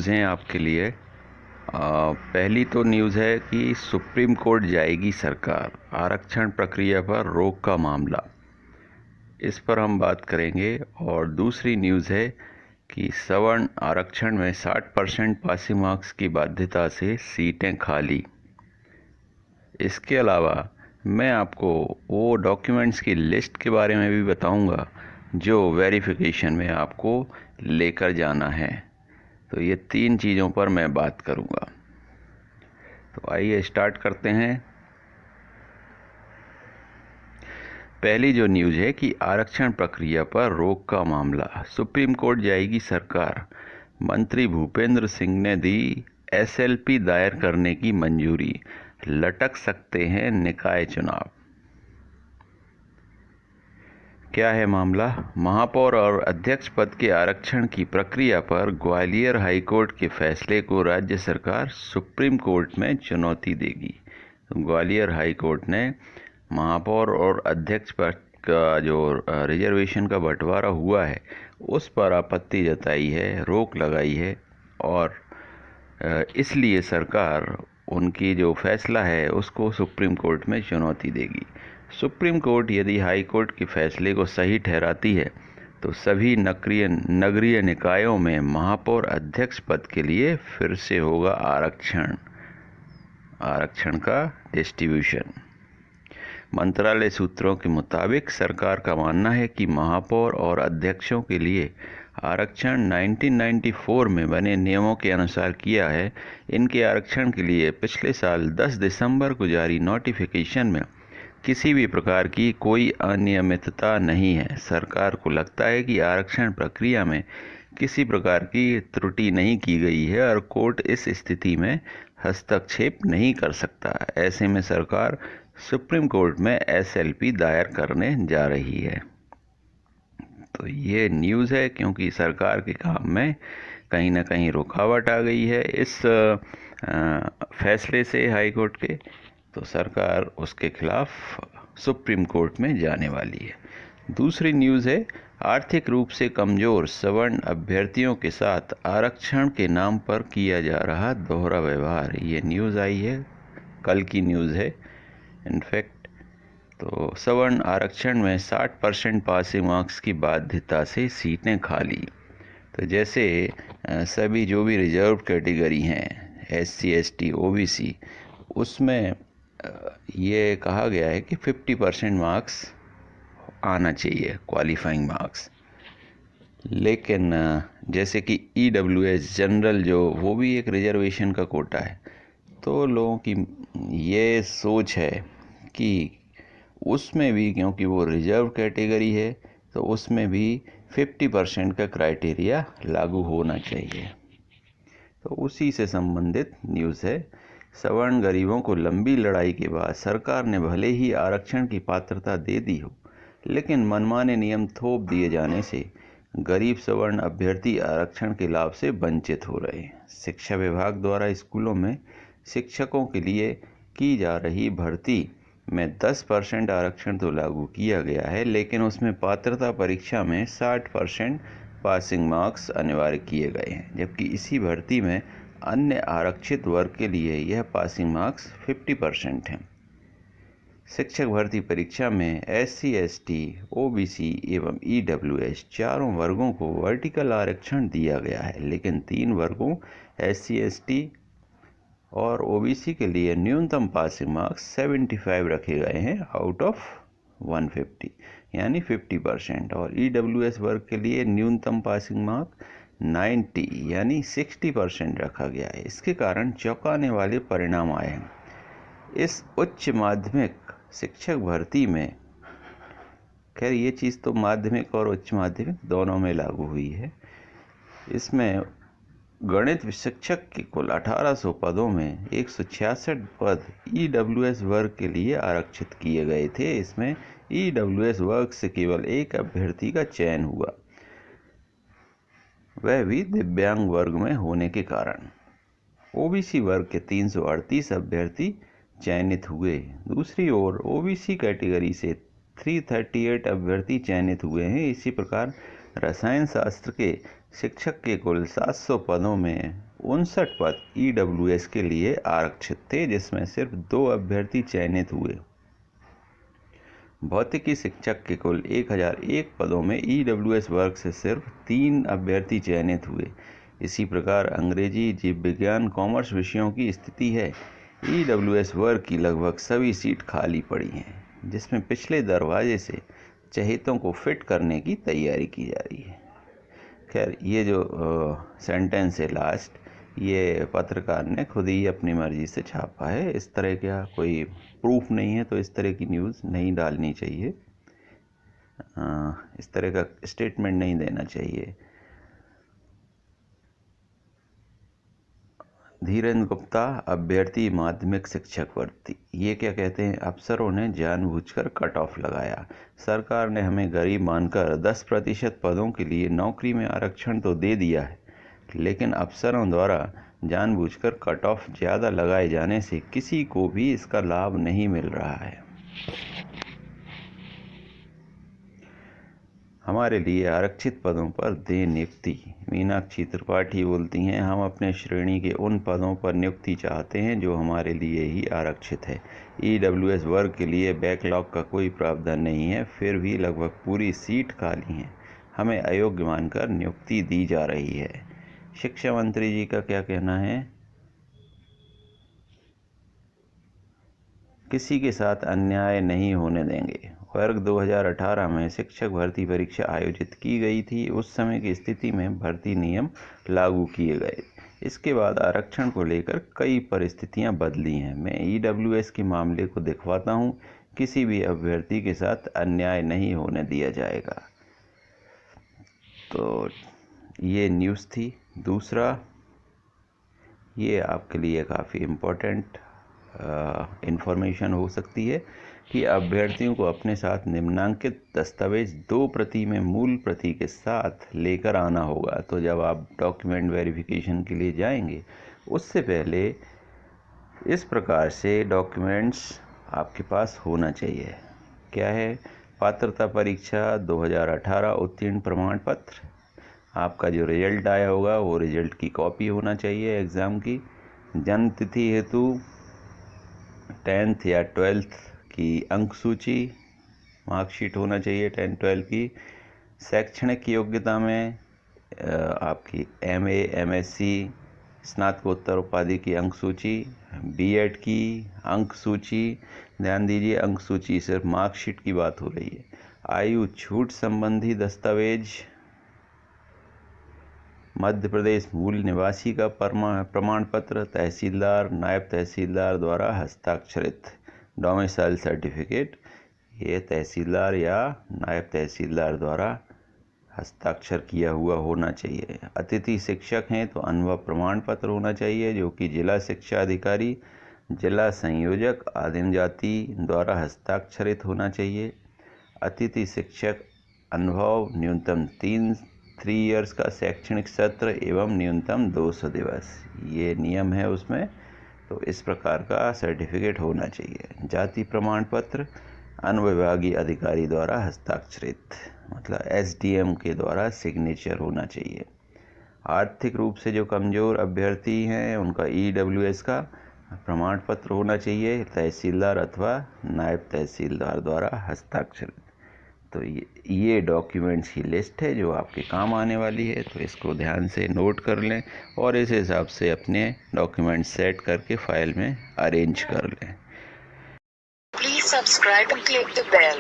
News हैं आपके लिए। पहली तो न्यूज़ है कि सुप्रीम कोर्ट जाएगी सरकार, आरक्षण प्रक्रिया पर रोक का मामला, इस पर हम बात करेंगे। और दूसरी न्यूज़ है कि सवर्ण आरक्षण में 60% पासिंग मार्क्स की बाध्यता से सीटें खाली। इसके अलावा मैं आपको वो डॉक्यूमेंट्स की लिस्ट के बारे में भी बताऊंगा जो वेरिफिकेशन में आपको लेकर जाना है। तो ये 3 चीज़ों पर मैं बात करूंगा। तो आइए स्टार्ट करते हैं। पहली जो न्यूज़ है कि आरक्षण प्रक्रिया पर रोक का मामला, सुप्रीम कोर्ट जाएगी सरकार। मंत्री भूपेंद्र सिंह ने दी एसएलपी दायर करने की मंजूरी, लटक सकते हैं निकाय चुनाव। क्या है मामला? महापौर और अध्यक्ष पद के आरक्षण की प्रक्रिया पर ग्वालियर हाईकोर्ट के फैसले को राज्य सरकार सुप्रीम कोर्ट में चुनौती देगी। ग्वालियर हाईकोर्ट ने महापौर और अध्यक्ष पद का जो रिजर्वेशन का बंटवारा हुआ है उस पर आपत्ति जताई है, रोक लगाई है, और इसलिए सरकार उनकी जो फैसला है उसको सुप्रीम कोर्ट में चुनौती देगी। सुप्रीम कोर्ट यदि हाई कोर्ट के फैसले को सही ठहराती है तो सभी नगरीय निकायों में महापौर अध्यक्ष पद के लिए फिर से होगा आरक्षण का डिस्ट्रीब्यूशन। मंत्रालय सूत्रों के मुताबिक सरकार का मानना है कि महापौर और अध्यक्षों के लिए आरक्षण 1994 में बने नियमों के अनुसार किया है। इनके आरक्षण के लिए पिछले साल 10 दिसंबर को जारी नोटिफिकेशन में किसी भी प्रकार की कोई अनियमितता नहीं है। सरकार को लगता है कि आरक्षण प्रक्रिया में किसी प्रकार की त्रुटि नहीं की गई है और कोर्ट इस स्थिति में हस्तक्षेप नहीं कर सकता। ऐसे में सरकार सुप्रीम कोर्ट में एसएलपी दायर करने जा रही है। तो ये न्यूज़ है क्योंकि सरकार के काम में कहीं ना कहीं रुकावट आ गई है इस फैसले से हाई कोर्ट के, तो सरकार उसके खिलाफ सुप्रीम कोर्ट में जाने वाली है। दूसरी न्यूज़ है आर्थिक रूप से कमज़ोर सवर्ण अभ्यर्थियों के साथ आरक्षण के नाम पर किया जा रहा दोहरा व्यवहार। ये न्यूज़ आई है, कल की न्यूज़ है इनफैक्ट। तो सवर्ण आरक्षण में 60% पासिंग मार्क्स की बाध्यता से सीटें खाली। तो जैसे सभी जो भी रिजर्व कैटेगरी हैं, SC ST OBC, उसमें ये कहा गया है कि 50% मार्क्स आना चाहिए, क्वालिफाइंग मार्क्स। लेकिन जैसे कि EWS जनरल जो वो भी एक रिजर्वेशन का कोटा है, तो लोगों की ये सोच है कि उसमें भी क्योंकि वो रिजर्व कैटेगरी है तो उसमें भी 50% का क्राइटेरिया लागू होना चाहिए। तो उसी से संबंधित न्यूज़ है। सवर्ण गरीबों को लंबी लड़ाई के बाद सरकार ने भले ही आरक्षण की पात्रता दे दी हो, लेकिन मनमाने नियम थोप दिए जाने से गरीब सवर्ण अभ्यर्थी आरक्षण के लाभ से वंचित हो रहे हैं। शिक्षा विभाग द्वारा स्कूलों में शिक्षकों के लिए की जा रही भर्ती में 10% आरक्षण तो लागू किया गया है, लेकिन उसमें पात्रता परीक्षा में 60% पासिंग मार्क्स अनिवार्य किए गए हैं, जबकि इसी भर्ती में अन्य आरक्षित वर्ग के लिए यह पासिंग मार्क्स 50% हैं। शिक्षक भर्ती परीक्षा में SC ST OBC एवं EWS चारों वर्गों को वर्टिकल आरक्षण दिया गया है, लेकिन 3 वर्गों SC ST और OBC के लिए न्यूनतम पासिंग मार्क्स 75 रखे गए हैं आउट ऑफ 150, यानी 50%, और EWS वर्ग के लिए न्यूनतम पासिंग मार्क 90 यानी 60% रखा गया है। इसके कारण चौंकाने वाले परिणाम आए हैं। इस उच्च माध्यमिक शिक्षक भर्ती में, खैर ये चीज़ तो माध्यमिक और उच्च माध्यमिक दोनों में लागू हुई है, इसमें गणित शिक्षक के कुल 1800 पदों में 166 पद EWS वर्ग के लिए आरक्षित किए गए थे। इसमें EWS वर्ग से केवल एक अभ्यर्थी का चयन हुआ, वह भी दिव्यांग वर्ग में होने के कारण। OBC वर्ग के 338 अभ्यर्थी चयनित हुए। दूसरी ओर OBC कैटेगरी से 338 अभ्यर्थी चयनित हुए हैं। इसी प्रकार रसायन शास्त्र के शिक्षक के कुल 700 पदों में 59 पद EWS के लिए आरक्षित थे, जिसमें सिर्फ 2 अभ्यर्थी चयनित हुए। भौतिकी शिक्षक के कुल 1001 पदों में EWS वर्ग से सिर्फ 3 अभ्यर्थी चयनित हुए। इसी प्रकार अंग्रेजी, जीव विज्ञान, कॉमर्स विषयों की स्थिति है। EWS वर्ग की लगभग सभी सीट खाली पड़ी हैं, जिसमें पिछले दरवाजे से चहेतों को फिट करने की तैयारी की जा रही है। खैर, ये जो सेंटेंस है लास्ट, ये पत्रकार ने खुद ही अपनी मर्जी से छापा है। इस तरह का कोई प्रूफ नहीं है, तो इस तरह की न्यूज़ नहीं डालनी चाहिए, इस तरह का स्टेटमेंट नहीं देना चाहिए। धीरेन्द्र गुप्ता, अभ्यर्थी माध्यमिक शिक्षक भर्ती। ये क्या कहते हैं, अफसरों ने जानबूझकर कट ऑफ लगाया। सरकार ने हमें गरीब मानकर 10% पदों के लिए नौकरी में आरक्षण तो दे दिया है, लेकिन अफसरों द्वारा जानबूझकर कट ऑफ ज़्यादा लगाए जाने से किसी को भी इसका लाभ नहीं मिल रहा है। हमारे लिए आरक्षित पदों पर दें नियुक्ति। मीनाक्षी त्रिपाठी बोलती हैं, हम अपने श्रेणी के उन पदों पर नियुक्ति चाहते हैं जो हमारे लिए ही आरक्षित है। EWS वर्ग के लिए बैकलॉग का कोई प्रावधान नहीं है, फिर भी लगभग पूरी सीट खाली हैं। हमें अयोग्य मानकर नियुक्ति दी जा रही है। शिक्षा मंत्री जी का क्या कहना है, किसी के साथ अन्याय नहीं होने देंगे। वर्ग 2018 में शिक्षक भर्ती परीक्षा आयोजित की गई थी। उस समय की स्थिति में भर्ती नियम लागू किए गए। इसके बाद आरक्षण को लेकर कई परिस्थितियां बदली हैं। मैं EWS के मामले को दिखवाता हूं, किसी भी अभ्यर्थी के साथ अन्याय नहीं होने दिया जाएगा। तो ये न्यूज़ थी। दूसरा, ये आपके लिए काफ़ी इम्पोर्टेंट इंफॉर्मेशन हो सकती है कि अभ्यर्थियों को अपने साथ निम्नांकित दस्तावेज 2 प्रति में मूल प्रति के साथ लेकर आना होगा। तो जब आप डॉक्यूमेंट वेरिफिकेशन के लिए जाएंगे, उससे पहले इस प्रकार से डॉक्यूमेंट्स आपके पास होना चाहिए। क्या है, पात्रता परीक्षा 2018 उत्तीर्ण प्रमाण पत्र, आपका जो रिजल्ट आया होगा वो रिजल्ट की कॉपी होना चाहिए एग्ज़ाम की। जन्म तिथि हेतु 10th या 12th की अंक सूची, मार्कशीट होना चाहिए 10-12 की। शैक्षणिक योग्यता में आपकी MA, MSc, स्नातकोत्तर उपाधि की अंक सूची, B.Ed की अंक सूची। ध्यान दीजिए, अंक सूची सिर्फ मार्कशीट की बात हो रही है। आयु छूट संबंधी दस्तावेज, मध्य प्रदेश मूल निवासी का प्रमाण पत्र, तहसीलदार, नायब तहसीलदार द्वारा हस्ताक्षरित डोमिसाइल सर्टिफिकेट, ये तहसीलदार या नायब तहसीलदार द्वारा हस्ताक्षर किया हुआ होना चाहिए। अतिथि शिक्षक हैं तो अनुभव प्रमाण पत्र होना चाहिए, जो कि जिला शिक्षा अधिकारी, जिला संयोजक आदिम जाति द्वारा हस्ताक्षरित होना चाहिए। अतिथि शिक्षक अनुभव न्यूनतम 3 इयर्स का शैक्षणिक सत्र एवं न्यूनतम 200 दिवस, ये नियम है उसमें। तो इस प्रकार का सर्टिफिकेट होना चाहिए। जाति प्रमाण पत्र अनुविभागीय अधिकारी द्वारा हस्ताक्षरित, मतलब SDM के द्वारा सिग्नेचर होना चाहिए। आर्थिक रूप से जो कमज़ोर अभ्यर्थी हैं उनका EWS का प्रमाण पत्र होना चाहिए, तहसीलदार अथवा नायब तहसीलदार द्वारा हस्ताक्षरित। तो ये डॉक्यूमेंट्स की लिस्ट है जो आपके काम आने वाली है, तो इसको ध्यान से नोट कर लें और इस हिसाब से अपने डॉक्यूमेंट सेट करके फाइल में अरेंज कर लें। Please subscribe and click the bell.